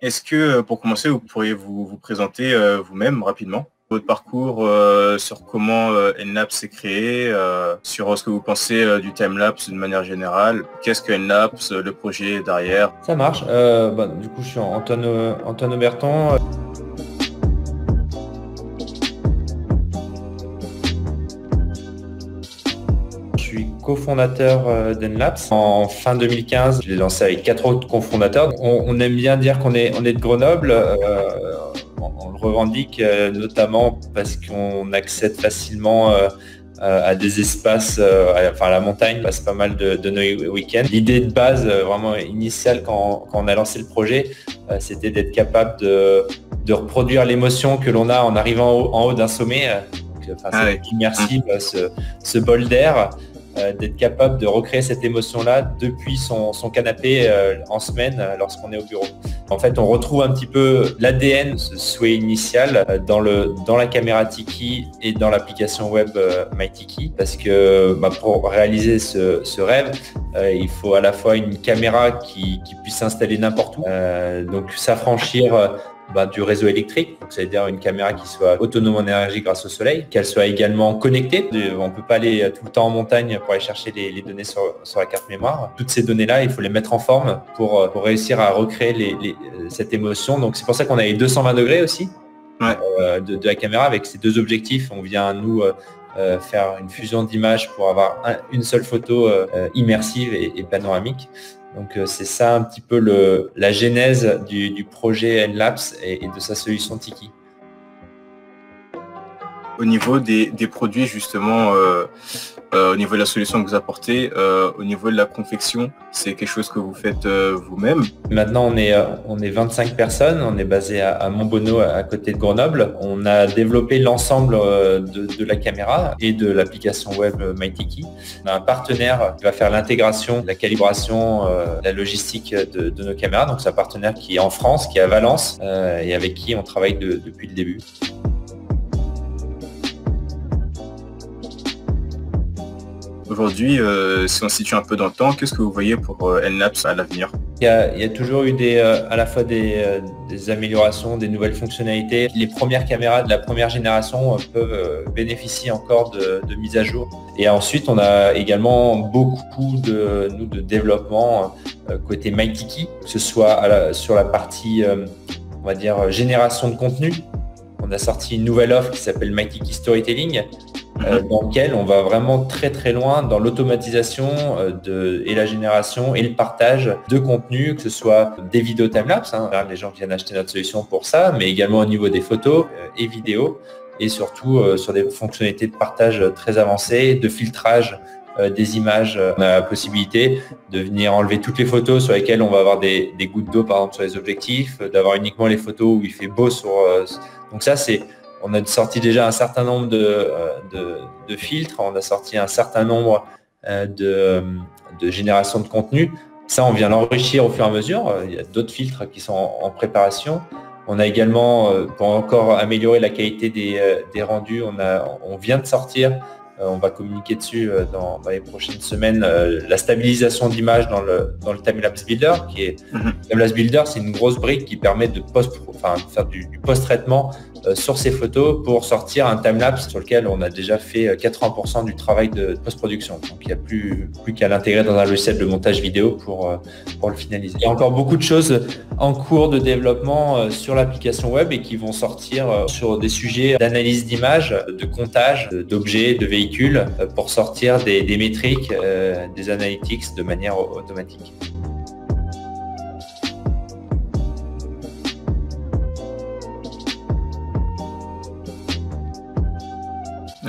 Est-ce que, pour commencer, vous pourriez vous présenter vous-même rapidement, votre parcours sur comment Nlabs s'est créé, sur ce que vous pensez du timelapse d'une manière générale, qu'est-ce que Nlabs, le projet derrière? Ça marche. Du coup, je suis Antoine, Antoine Auberton. Je suis cofondateur d'Enlabs. En fin 2015, je l'ai lancé avec 4 autres cofondateurs. On aime bien dire qu'on est de Grenoble. On le revendique notamment parce qu'on accède facilement à des espaces, à la montagne, on passe pas mal de nos week-ends. L'idée de base, vraiment initiale quand on a lancé le projet, c'était d'être capable de reproduire l'émotion que l'on a en arrivant en haut d'un sommet. C'est immersif, ce bol d'air. D'être capable de recréer cette émotion-là depuis son canapé en semaine lorsqu'on est au bureau. En fait, on retrouve un petit peu l'ADN, ce souhait initial dans la caméra Tiki et dans l'application web MyTiki, parce que pour réaliser ce rêve, il faut à la fois une caméra qui puisse s'installer n'importe où, donc s'affranchir du réseau électrique, c'est-à-dire une caméra qui soit autonome en énergie grâce au soleil, qu'elle soit également connectée. On ne peut pas aller tout le temps en montagne pour aller chercher les données sur la carte mémoire. Toutes ces données-là, il faut les mettre en forme pour réussir à recréer cette émotion. Donc c'est pour ça qu'on a les 220 degrés aussi de la caméra avec ces deux objectifs. On vient nous faire une fusion d'images pour avoir une seule photo immersive et panoramique. Donc c'est ça un petit peu la genèse du projet Nlabs et de sa solution Tiki. Au niveau des produits justement, au niveau de la solution que vous apportez, au niveau de la confection, c'est quelque chose que vous faites vous-même? Maintenant on est 25 personnes, on est basé à Montbonneau à côté de Grenoble. On a développé l'ensemble de la caméra et de l'application web MyTiki. On a un partenaire qui va faire l'intégration, la calibration, la logistique de nos caméras. Donc c'est un partenaire qui est en France, qui est à Valence et avec qui on travaille depuis le début. Aujourd'hui, si on se situe un peu dans le temps, qu'est-ce que vous voyez pour Nlabs à l'avenir? Il y a toujours eu à la fois des améliorations, des nouvelles fonctionnalités. Les premières caméras de la première génération peuvent bénéficier encore de mises à jour. Et ensuite, on a également beaucoup de développement côté MyTiki, que ce soit sur la partie, on va dire, génération de contenu. On a sorti une nouvelle offre qui s'appelle MyTiki Storytelling, dans lequel on va vraiment très très loin dans l'automatisation et la génération et le partage de contenu, que ce soit des vidéos timelapse, les gens viennent acheter notre solution pour ça, mais également au niveau des photos et vidéos, et surtout sur des fonctionnalités de partage très avancées, de filtrage des images. On a la possibilité de venir enlever toutes les photos sur lesquelles on va avoir des gouttes d'eau par exemple sur les objectifs, d'avoir uniquement les photos où il fait beau donc ça on a sorti déjà un certain nombre de filtres, on a sorti un certain nombre de génération de contenu. Ça, on vient l'enrichir au fur et à mesure. Il y a d'autres filtres qui sont en préparation. On a également, pour encore améliorer la qualité des rendus, on vient de sortir, on va communiquer dessus dans les prochaines semaines, la stabilisation d'image dans le Timelapse Builder, qui est Timelapse Builder, c'est une grosse brique qui permet de faire du post-traitement sur ces photos pour sortir un timelapse sur lequel on a déjà fait 80% du travail de post-production. Donc il n'y a plus qu'à l'intégrer dans un logiciel de montage vidéo pour le finaliser. Il y a encore beaucoup de choses en cours de développement sur l'application web et qui vont sortir sur des sujets d'analyse d'images, de comptage d'objets, de véhicules, pour sortir des métriques, des analytics de manière automatique.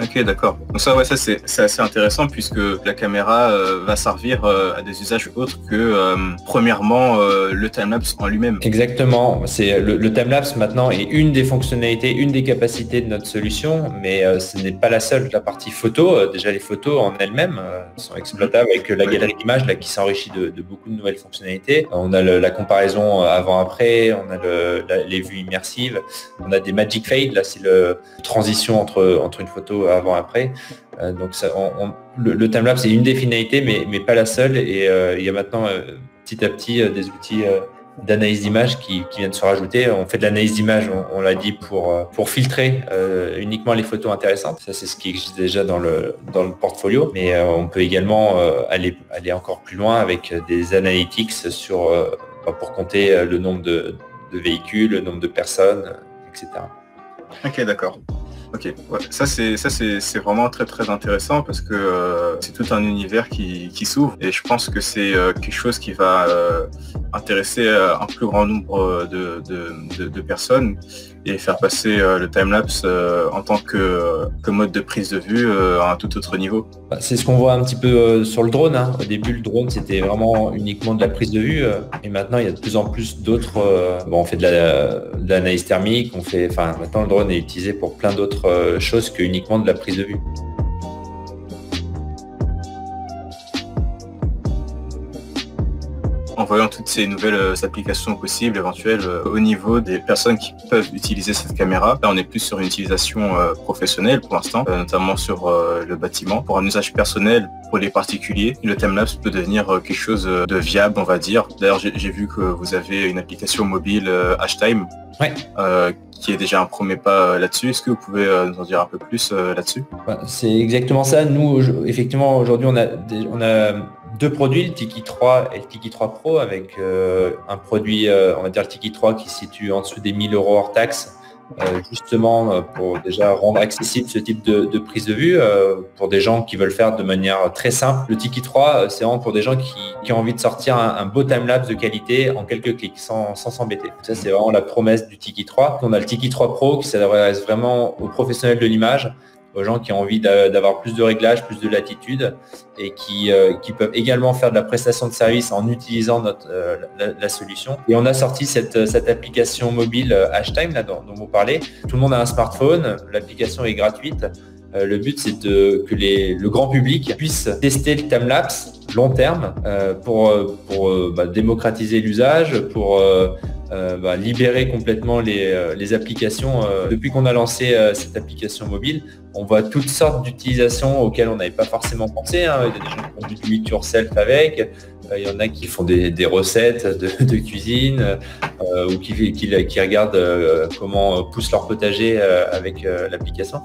Ok, d'accord. Donc ça c'est assez intéressant puisque la caméra va servir à des usages autres que premièrement le timelapse en lui-même. Exactement. C'est le timelapse maintenant est une des fonctionnalités, une des capacités de notre solution, mais ce n'est pas la seule. La partie photo, déjà les photos en elles-mêmes sont exploitables avec la galerie d'images là qui s'enrichit de beaucoup de nouvelles fonctionnalités. On a la comparaison avant-après, on a les vues immersives, on a des magic fade. Là, c'est la transition entre une photo avant-après. Donc ça, le timelapse est une des finalités, mais pas la seule. Et il y a maintenant petit à petit des outils d'analyse d'image qui viennent se rajouter. On fait de l'analyse d'image, on l'a dit, pour filtrer uniquement les photos intéressantes. Ça, c'est ce qui existe déjà dans le portfolio. Mais on peut également aller encore plus loin avec des analytics pour compter le nombre de véhicules, le nombre de personnes, etc. Ok, d'accord. Ok, ouais. Ça c'est vraiment très très intéressant parce que c'est tout un univers qui s'ouvre et je pense que c'est quelque chose qui va intéresser un plus grand nombre de personnes et faire passer le timelapse en tant que mode de prise de vue à un tout autre niveau. C'est ce qu'on voit un petit peu sur le drone. Hein. Au début, le drone, c'était vraiment uniquement de la prise de vue. Et maintenant, il y a de plus en plus d'autres... on fait de l'analyse thermique. Maintenant, le drone est utilisé pour plein d'autres choses que uniquement de la prise de vue. En voyant toutes ces nouvelles applications possibles, éventuelles, au niveau des personnes qui peuvent utiliser cette caméra, là on est plus sur une utilisation professionnelle pour l'instant, notamment sur le bâtiment. Pour un usage personnel, pour les particuliers, le timelapse peut devenir quelque chose de viable, on va dire. D'ailleurs, j'ai vu que vous avez une application mobile HTime, ouais. Qui est déjà un premier pas là-dessus. Est-ce que vous pouvez nous en dire un peu plus là-dessus? C'est exactement ça. Nous, effectivement, aujourd'hui, on a deux produits, le Tiki 3 et le Tiki 3 Pro, avec un produit, on va dire le Tiki 3 qui se situe en dessous des 1 000 € hors taxe, justement pour déjà rendre accessible ce type de prise de vue pour des gens qui veulent faire de manière très simple. Le Tiki 3, c'est vraiment pour des gens qui ont envie de sortir un beau timelapse de qualité en quelques clics, sans s'embêter. Ça, c'est vraiment la promesse du Tiki 3. On a le Tiki 3 Pro qui s'adresse vraiment aux professionnels de l'image, aux gens qui ont envie d'avoir plus de réglages, plus de latitude et qui peuvent également faire de la prestation de service en utilisant la solution. Et on a sorti cette application mobile HTime là, dont vous parlez. Tout le monde a un smartphone, l'application est gratuite. Le but, c'est que le grand public puisse tester le timelapse long terme pour démocratiser l'usage, pour libérer complètement les applications. Depuis qu'on a lancé cette application mobile, on voit toutes sortes d'utilisations auxquelles on n'avait pas forcément pensé. Hein. Il y a des gens qui font du do it yourself avec, il y en a qui font des recettes de cuisine ou qui regardent comment poussent leur potager avec l'application.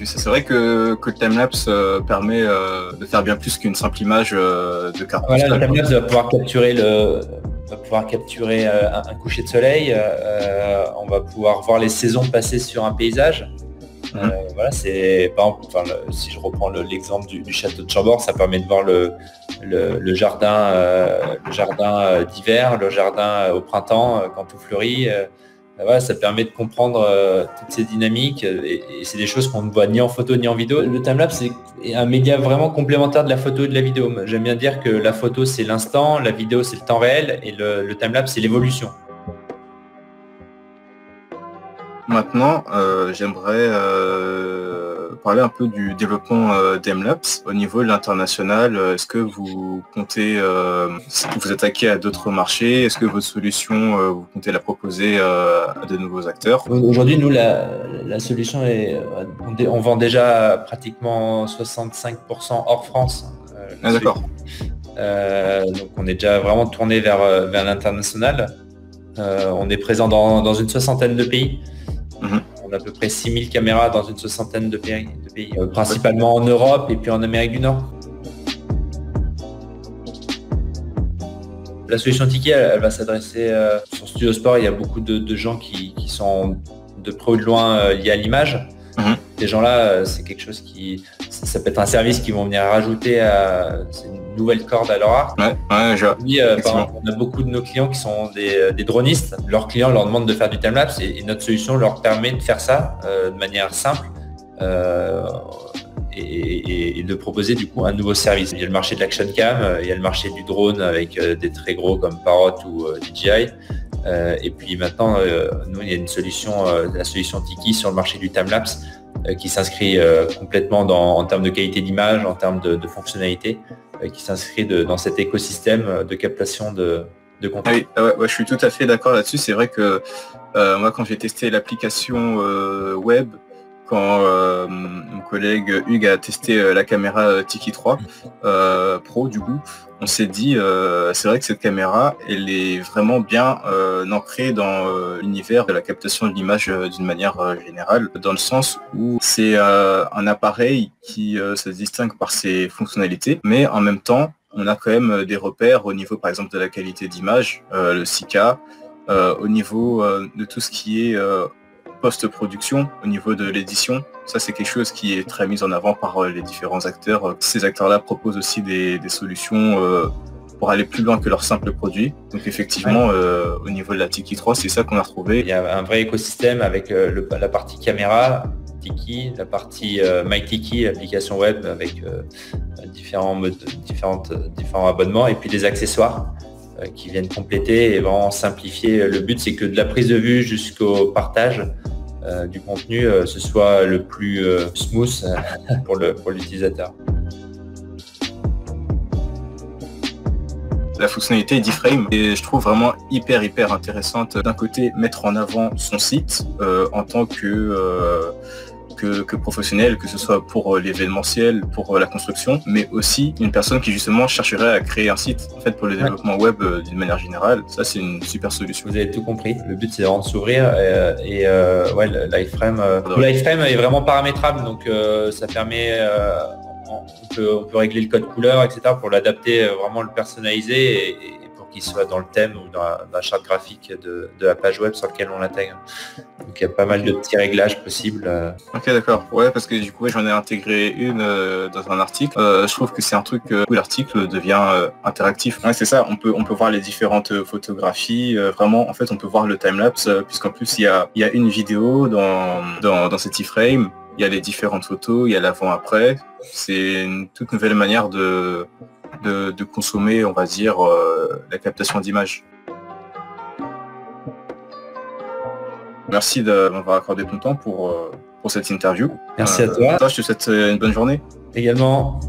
C'est vrai que le timelapse permet de faire bien plus qu'une simple image de carte. Voilà, le timelapse va pouvoir capturer un coucher de soleil. On va pouvoir voir les saisons passer sur un paysage. Voilà, c'est par exemple, si je reprends l'exemple du château de Chambord, ça permet de voir le jardin d'hiver, le jardin au printemps quand tout fleurit. Voilà, ça permet de comprendre toutes ces dynamiques et c'est des choses qu'on ne voit ni en photo ni en vidéo. Le timelapse est un média vraiment complémentaire de la photo et de la vidéo. J'aime bien dire que la photo c'est l'instant, la vidéo c'est le temps réel et le timelapse c'est l'évolution. Maintenant, j'aimerais parler un peu du développement d'Emlapse au niveau de l'international. Est-ce que vous comptez vous attaquer à d'autres marchés? Est-ce que votre solution, vous comptez la proposer à de nouveaux acteurs? Aujourd'hui, nous, la solution est, on vend déjà pratiquement 65% hors France. D'accord. Donc, on est déjà vraiment tourné vers l'international. On est présent dans une soixantaine de pays. On a à peu près 6000 caméras dans une soixantaine de pays, principalement en Europe et puis en Amérique du Nord. La solution Tiki, elle va s'adresser sur Studio Sport. Il y a beaucoup de gens qui sont de près ou de loin liés à l'image. Ces gens-là, c'est quelque chose ça peut être un service qu'ils vont venir rajouter c'est une nouvelle corde à leur arc. On a beaucoup de nos clients qui sont des dronistes. Leurs clients leur demandent de faire du timelapse et notre solution leur permet de faire ça de manière simple et de proposer du coup un nouveau service. Il y a le marché de l'action cam, il y a le marché du drone avec des très gros comme Parrot ou DJI. Et puis maintenant, nous, il y a une solution, la solution Tiki sur le marché du timelapse qui s'inscrit complètement en termes de qualité d'image, en termes de fonctionnalité, qui s'inscrit dans cet écosystème de captation de contenu. Oui, je suis tout à fait d'accord là-dessus. C'est vrai que moi, quand j'ai testé l'application web, quand mon collègue Hugues a testé la caméra Tiki 3 Pro, du coup, on s'est dit, c'est vrai que cette caméra, elle est vraiment bien ancrée dans l'univers de la captation de l'image d'une manière générale, dans le sens où c'est un appareil qui se distingue par ses fonctionnalités, mais en même temps, on a quand même des repères au niveau, par exemple, de la qualité d'image, le 6K, au niveau de tout ce qui est post-production, au niveau de l'édition. Ça, c'est quelque chose qui est très mis en avant par les différents acteurs. Ces acteurs-là proposent aussi des solutions pour aller plus loin que leur simple produit. Donc effectivement, au niveau de la Tiki 3, c'est ça qu'on a retrouvé. Il y a un vrai écosystème avec la partie caméra, Tiki, la partie MyTiki, application web avec différents abonnements, et puis des accessoires qui viennent compléter et vraiment simplifier. Le but, c'est que de la prise de vue jusqu'au partage du contenu, ce soit le plus smooth pour l'utilisateur. La fonctionnalité d'Iframe est, je trouve, vraiment hyper intéressante. D'un côté, mettre en avant son site en tant que professionnel, que ce soit pour l'événementiel, pour la construction, mais aussi une personne qui justement chercherait à créer un site en fait pour le développement web d'une manière générale. Ça, c'est une super solution. Vous avez tout compris. Le but, c'est vraiment de s'ouvrir l'iframe est vraiment paramétrable, donc ça permet on peut régler le code couleur, etc. pour l'adapter, vraiment le personnaliser et pour qu'il soit dans le thème ou dans la charte graphique de la page web sur laquelle on l'intègre. Donc il y a pas mal de petits réglages possibles. Ok, d'accord. Ouais, parce que du coup, j'en ai intégré une dans un article. Je trouve que c'est un truc où l'article devient interactif. Ouais, c'est ça. On peut voir les différentes photographies. Vraiment, en fait, on peut voir le timelapse puisqu'en plus, il y a une vidéo dans cet iframe. Il y a les différentes photos, il y a l'avant-après. C'est une toute nouvelle manière de consommer, on va dire, la captation d'images. Merci de m'avoir accordé ton temps pour cette interview. Merci à toi. Je te souhaite une bonne journée. Également.